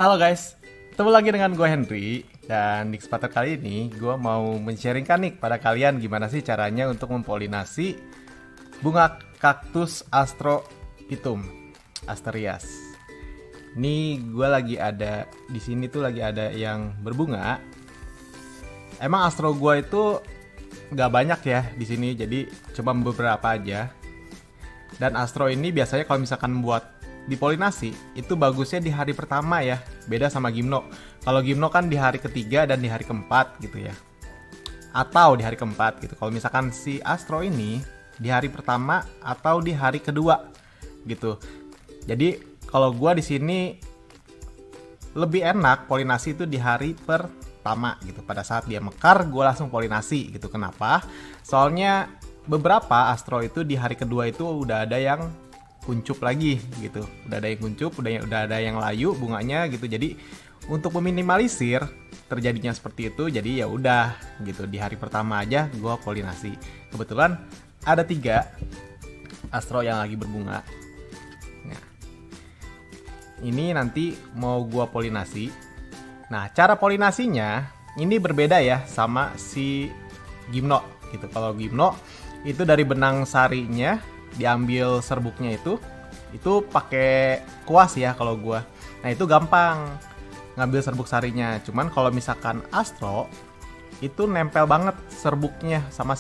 Halo guys, ketemu lagi dengan gue Henry. Dan di kesempatan kali ini gue mau men-sharingkan nih pada kalian gimana sih caranya untuk mempolinasi bunga kaktus Astrophytum Asterias. Ini gue lagi ada di sini tuh lagi ada yang berbunga. Emang astro gue itu nggak banyak ya di sini, jadi cuma beberapa aja. Dan astro ini biasanya kalau misalkan buat dipolinasi itu bagusnya di hari pertama ya, beda sama gimno. Kalau gimno kan di hari ketiga dan di hari keempat gitu ya, atau di hari keempat gitu. Kalau misalkan si astro ini di hari pertama atau di hari kedua gitu. Jadi kalau gua di sini lebih enak polinasi itu di hari pertama gitu. Pada saat dia mekar gua langsung polinasi gitu. Kenapa? Soalnya beberapa astro itu di hari kedua itu udah ada yang kuncup lagi gitu, udah ada yang kuncup, udah ada yang layu bunganya gitu. Jadi untuk meminimalisir terjadinya seperti itu, jadi ya udah gitu di hari pertama aja gue polinasi. Kebetulan ada 3 astro yang lagi berbunga. Nah, ini nanti mau gue polinasi. Nah, cara polinasinya ini berbeda ya sama si gimno gitu. Kalau gimno itu dari benang sarinya diambil serbuknya itu pakai kuas ya kalau gua. Nah, itu gampang ngambil serbuk sarinya. Cuman kalau misalkan astro itu nempel banget serbuknya sama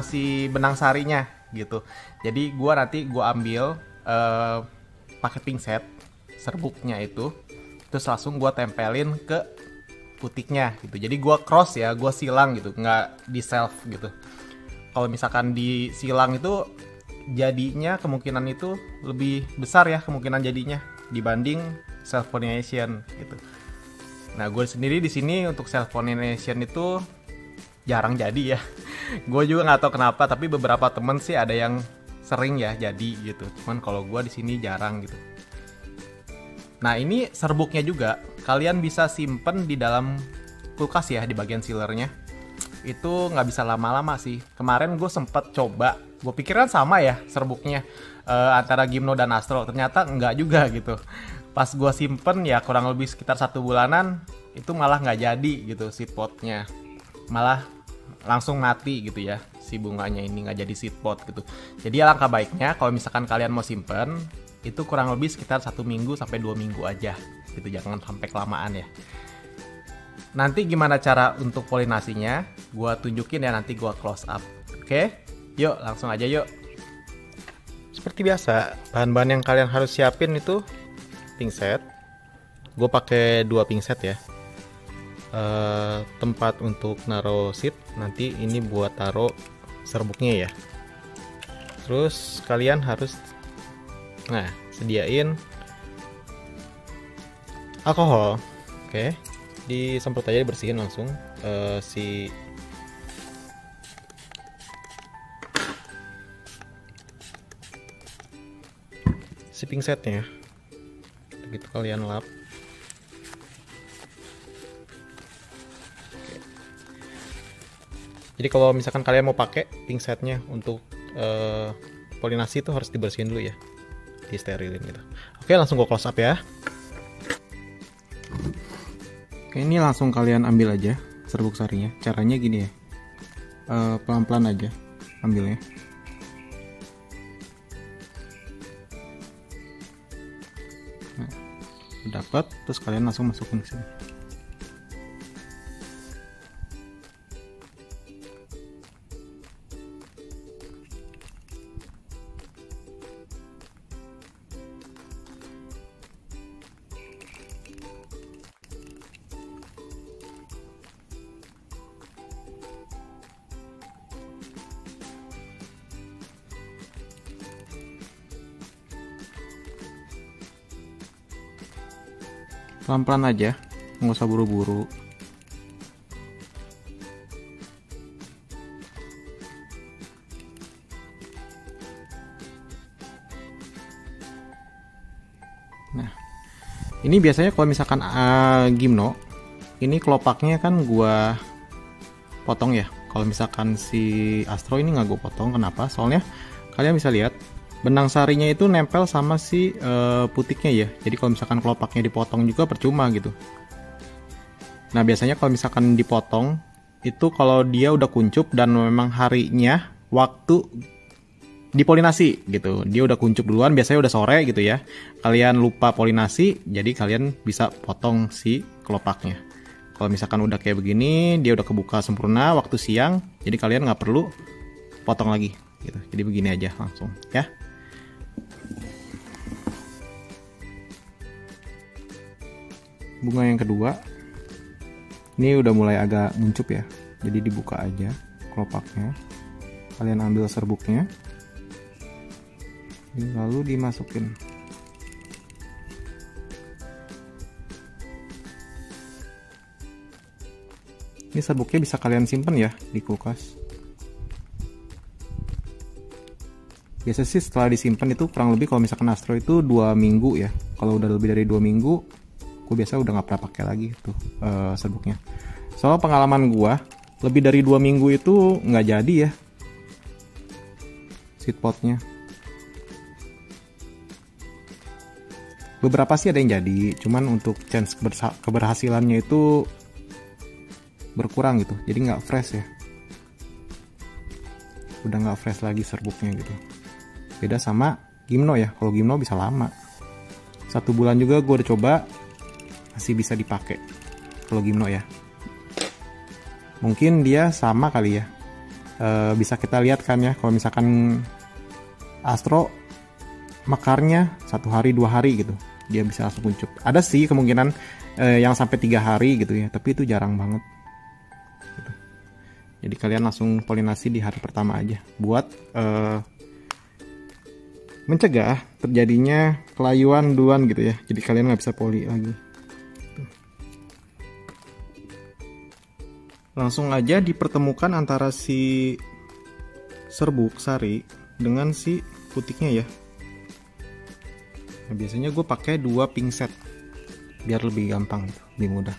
si benang sarinya gitu. Jadi gua ambil pakai pinset serbuknya itu, terus langsung gua tempelin ke putiknya gitu. Jadi gua cross ya, gua silang gitu, nggak di self gitu. Kalau misalkan di silang itu jadinya kemungkinan itu lebih besar ya, kemungkinan jadinya dibanding self pollination gitu. Nah, gue sendiri di sini untuk self pollination itu jarang jadi ya. Gue juga nggak tahu kenapa, tapi beberapa temen sih ada yang sering ya jadi gitu. Cuman kalau gue di sini jarang gitu. Nah, ini serbuknya juga kalian bisa simpen di dalam kulkas ya, di bagian sealernya. Itu nggak bisa lama-lama sih. Kemarin gue sempet coba, gue pikir kan sama ya serbuknya antara gimno dan astro, ternyata nggak juga gitu. Pas gue simpen ya kurang lebih sekitar 1 bulanan, itu malah nggak jadi gitu seed potnya, malah langsung mati gitu ya si bunganya ini, nggak jadi seed pot gitu. Jadi alangkah baiknya kalau misalkan kalian mau simpen itu kurang lebih sekitar 1 minggu sampai 2 minggu aja gitu, jangan sampai kelamaan ya. Nanti gimana cara untuk polinasinya gue tunjukin ya, nanti gue close up. Oke, yuk langsung aja yuk. Seperti biasa, bahan-bahan yang kalian harus siapin itu pinset. Gue pakai 2 pinset ya. Tempat untuk naruh seed, nanti ini buat taruh serbuknya ya. Terus kalian harus sediain alkohol. Oke, disemprot aja, dibersihin langsung si pinsetnya. Begitu kalian lap. Oke. Jadi kalau misalkan kalian mau pakai pinsetnya untuk polinasi itu harus dibersihin dulu ya, di sterilin gitu. Oke, langsung gue close up ya. Oke, ini langsung kalian ambil aja serbuk sarinya. Caranya gini ya, pelan-pelan aja ambilnya. Nah, dapat, terus kalian langsung masukin ke sini. Pelan-pelan aja, nggak usah buru-buru. Nah, ini biasanya kalau misalkan gimno, ini kelopaknya kan gua potong ya. Kalau misalkan si astro ini nggak gue potong, kenapa? Soalnya kalian bisa lihat benang sarinya itu nempel sama si putiknya ya. Jadi kalau misalkan kelopaknya dipotong juga percuma gitu. Nah biasanya kalau misalkan dipotong itu kalau dia udah kuncup dan memang harinya waktu dipolinasi gitu, dia udah kuncup duluan, biasanya udah sore gitu ya, kalian lupa polinasi, jadi kalian bisa potong si kelopaknya. Kalau misalkan udah kayak begini, dia udah kebuka sempurna waktu siang, jadi kalian nggak perlu potong lagi gitu. Jadi begini aja langsung ya. Bunga yang kedua ini udah mulai agak muncup ya, jadi dibuka aja kelopaknya, kalian ambil serbuknya lalu dimasukin. Ini serbuknya bisa kalian simpen ya di kulkas. Biasa sih setelah disimpan itu kurang lebih kalau misalkan Astro itu 2 minggu ya. Kalau udah lebih dari 2 minggu, gue biasa udah nggak pernah pakai lagi tuh serbuknya. Soal pengalaman gue, lebih dari 2 minggu itu nggak jadi ya seed potnya. Beberapa sih ada yang jadi, cuman untuk chance keberhasilannya itu berkurang gitu, jadi nggak fresh ya, udah nggak fresh lagi serbuknya gitu. Beda sama gimno ya, kalau gimno bisa lama, 1 bulan juga gue udah coba masih bisa dipakai kalau gimno ya. Mungkin dia sama kali ya, bisa kita lihat kan ya, kalau misalkan Astro mekarnya 1 hari 2 hari gitu, dia bisa langsung kuncup. Ada sih kemungkinan yang sampai 3 hari gitu ya, tapi itu jarang banget gitu. Jadi kalian langsung polinasi di hari pertama aja buat mencegah terjadinya kelayuan duluan gitu ya, jadi kalian nggak bisa poli lagi. Langsung aja dipertemukan antara si serbuk sari dengan si putiknya ya. Nah, biasanya gue pakai 2 pingset biar lebih gampang, lebih mudah.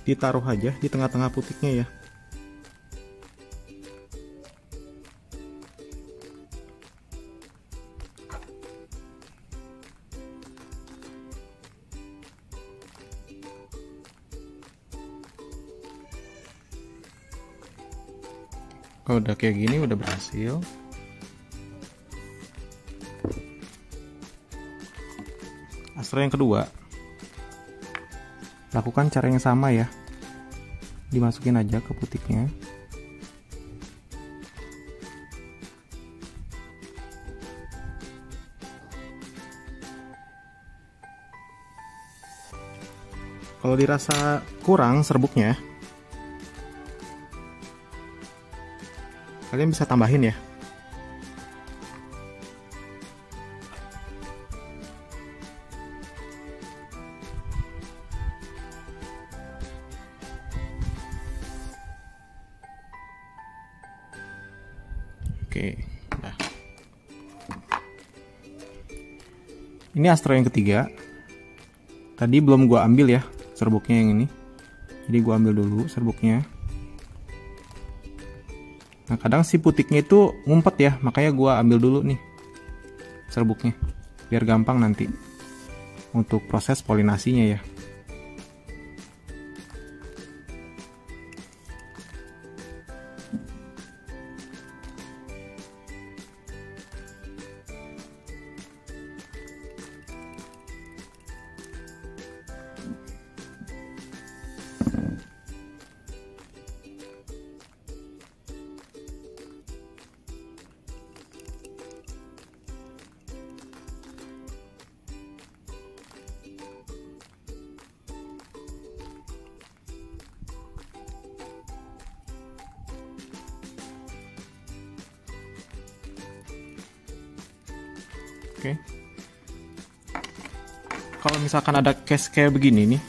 Ditaruh aja di tengah-tengah putiknya ya. Kalau udah kayak gini udah berhasil. Astro yang kedua, lakukan cara yang sama ya. Dimasukin aja ke putiknya. Kalau dirasa kurang serbuknya, kalian bisa tambahin ya. Oke, nah. Ini Astro yang ketiga. Tadi belum gua ambil ya serbuknya yang ini. Jadi gua ambil dulu serbuknya. Nah kadang si putiknya itu ngumpet ya, makanya gue ambil dulu nih serbuknya biar gampang nanti untuk proses polinasinya ya. Oke. Kalau misalkan ada case kayak begini nih,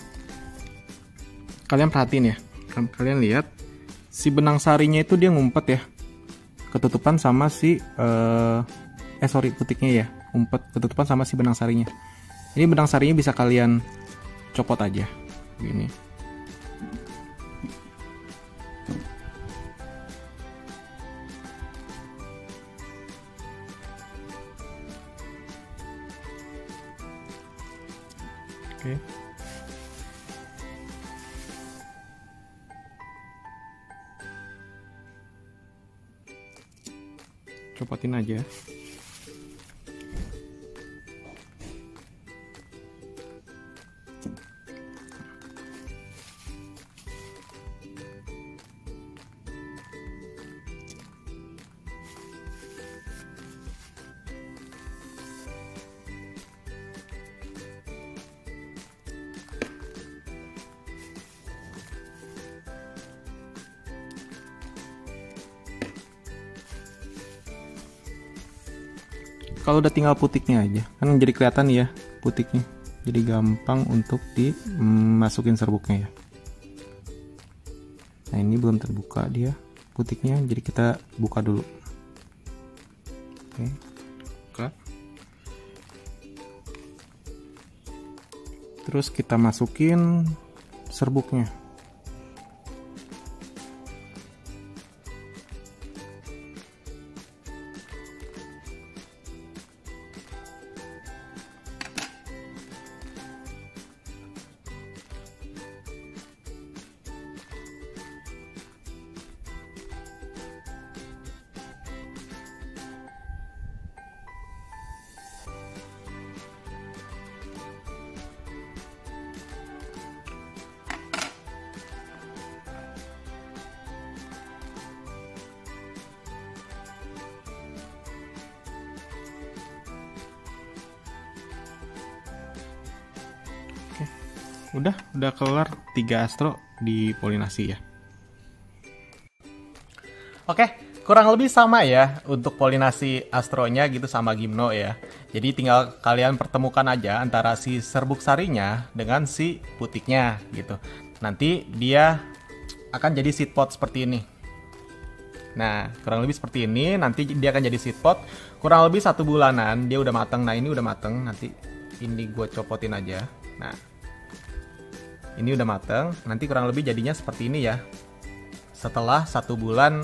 kalian perhatiin ya, kalian lihat si benang sarinya itu dia ngumpet ya, ketutupan sama si putiknya ya, ngumpet ketutupan sama si benang sarinya. Ini benang sarinya bisa kalian copot aja gini. Oke. Copotin aja. Kalau udah tinggal putiknya aja, kan jadi kelihatan ya putiknya. Jadi gampang untuk dimasukin serbuknya ya. Nah ini belum terbuka dia putiknya, jadi kita buka dulu. Oke, buka. Terus kita masukin serbuknya. Udah kelar 3 astro di polinasi ya. Oke, kurang lebih sama ya untuk polinasi astronya gitu sama gimno ya. Jadi tinggal kalian pertemukan aja antara si serbuk sarinya dengan si putiknya gitu. Nanti dia akan jadi seed pod seperti ini. Nah, kurang lebih seperti ini. Nanti dia akan jadi seed pod. Kurang lebih 1 bulanan dia udah mateng. Nah, ini udah mateng. Nanti ini gue copotin aja. Nah, ini udah mateng, nanti kurang lebih jadinya seperti ini ya. Setelah 1 bulan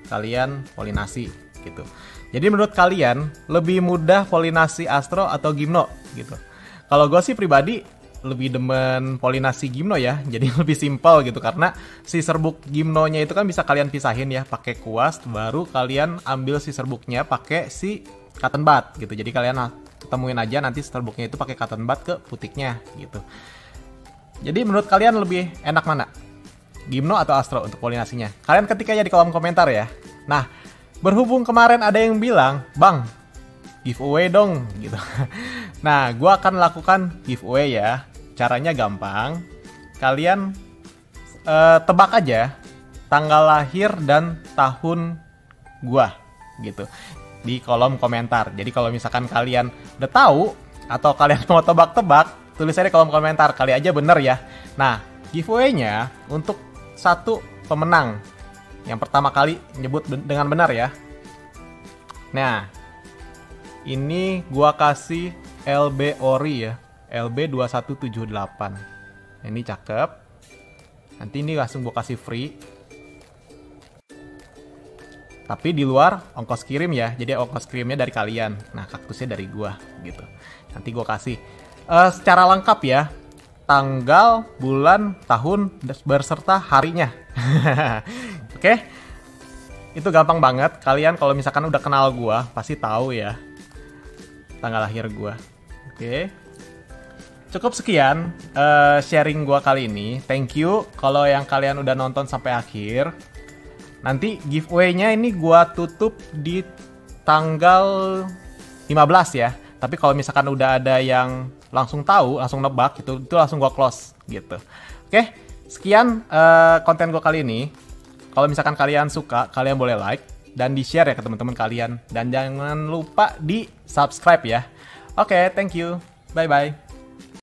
kalian polinasi gitu. Jadi menurut kalian lebih mudah polinasi astro atau gimno gitu? Kalau gue sih pribadi lebih demen polinasi gimno ya. Jadi lebih simpel gitu karena si serbuk gimnonya itu kan bisa kalian pisahin ya pakai kuas, baru kalian ambil si serbuknya pakai si cotton bud gitu. Jadi kalian ketemuin aja nanti serbuknya itu pakai cotton bud ke putiknya gitu. Jadi menurut kalian lebih enak mana? Gimno atau astro untuk polinasinya? Kalian ketik aja di kolom komentar ya. Nah, berhubung kemarin ada yang bilang, "Bang, giveaway dong," gitu. Nah, gue akan lakukan giveaway ya. Caranya gampang. Kalian tebak aja tanggal lahir dan tahun gua gitu di kolom komentar. Jadi kalau misalkan kalian udah tahu atau kalian mau tebak-tebak, tulis aja di kolom komentar, kali aja bener ya. Nah, giveaway-nya untuk 1 pemenang yang pertama kali nyebut dengan benar ya. Nah, ini gua kasih LB Ori ya, LB2178. Ini cakep. Nanti ini langsung gua kasih free. Tapi di luar ongkos kirim ya, jadi ongkos kirimnya dari kalian. Nah, kaktusnya dari gua gitu. Nanti gua kasih secara lengkap ya, tanggal, bulan, tahun, berserta harinya. Oke, itu gampang banget. Kalian kalau misalkan udah kenal gua, pasti tahu ya tanggal lahir gua. Oke, cukup sekian sharing gua kali ini. Thank you kalau yang kalian udah nonton sampai akhir. Nanti giveaway-nya ini gua tutup di tanggal 15 ya. Tapi kalau misalkan udah ada yang langsung tahu, langsung nebak gitu, itu langsung gua close gitu. Oke, sekian konten gua kali ini. Kalau misalkan kalian suka, kalian boleh like dan di-share ya ke teman-teman kalian. Dan jangan lupa di subscribe ya. Oke, thank you. Bye-bye.